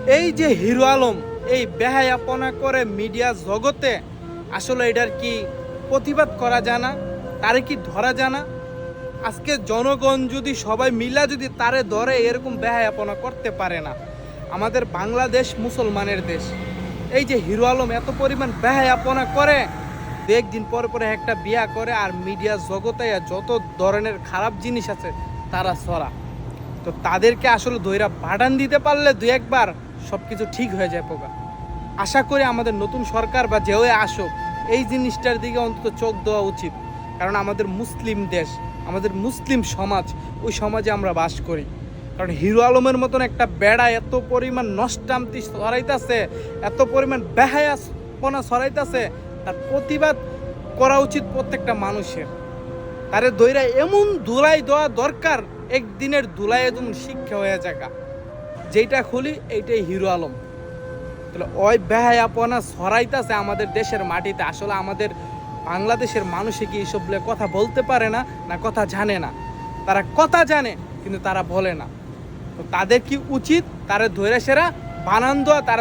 এই যে হিরো আলম এই বেহায়াপনা করে মিডিয়া জগতে, আসলে এটার কি প্রতিবাদ করা যায় না? তারে কি ধরা যায় না? আজকে জনগণ যদি সবাই মিলা যদি তারে ধরে, এরকম বেহায়াপনা করতে পারে না। আমাদের বাংলাদেশ মুসলমানের দেশ। এই যে হিরো আলম এত পরিমাণ বেহায়াপনা করে, দু একদিন পরে পরে একটা বিয়া করে, আর মিডিয়া জগতে যত ধরনের খারাপ জিনিস আছে তারা ছড়া। তো তাদেরকে আসলে দইরা বাড়ান দিতে পারলে দু একবার সব কিছু ঠিক হয়ে যায় পোকা। আশা করি আমাদের নতুন সরকার বা যে আসুক, এই জিনিসটার দিকে অন্তত চোখ দেওয়া উচিত। কারণ আমাদের মুসলিম দেশ, আমাদের মুসলিম সমাজ, ওই সমাজে আমরা বাস করি। কারণ হিরো আলমের মতন একটা বেড়া এত পরিমাণ নষ্টামতি ছড়াইতেছে, এত পরিমাণ বেহায়াপনা ছড়াইতেছে, তার প্রতিবাদ করা উচিত প্রত্যেকটা মানুষের। তারে দইরা এমন ধুলাই দেওয়া দরকার, একদিনের ধুলাই যেমন শিক্ষা হয়ে যাকা। যেইটা খুলি এইটাই হিরো আলম। তাহলে ওই বেহায়াপনা ছড়াইতেছে আমাদের দেশের মাটিতে। আসলে আমাদের বাংলাদেশের মানুষে কি এইসব কথা বলতে পারে না, না কথা জানে না? তারা কথা জানে কিন্তু তারা বলে না। তো তাদের কি উচিত? তারা ধৈর্য সেরা বানান দেওয়া, তারা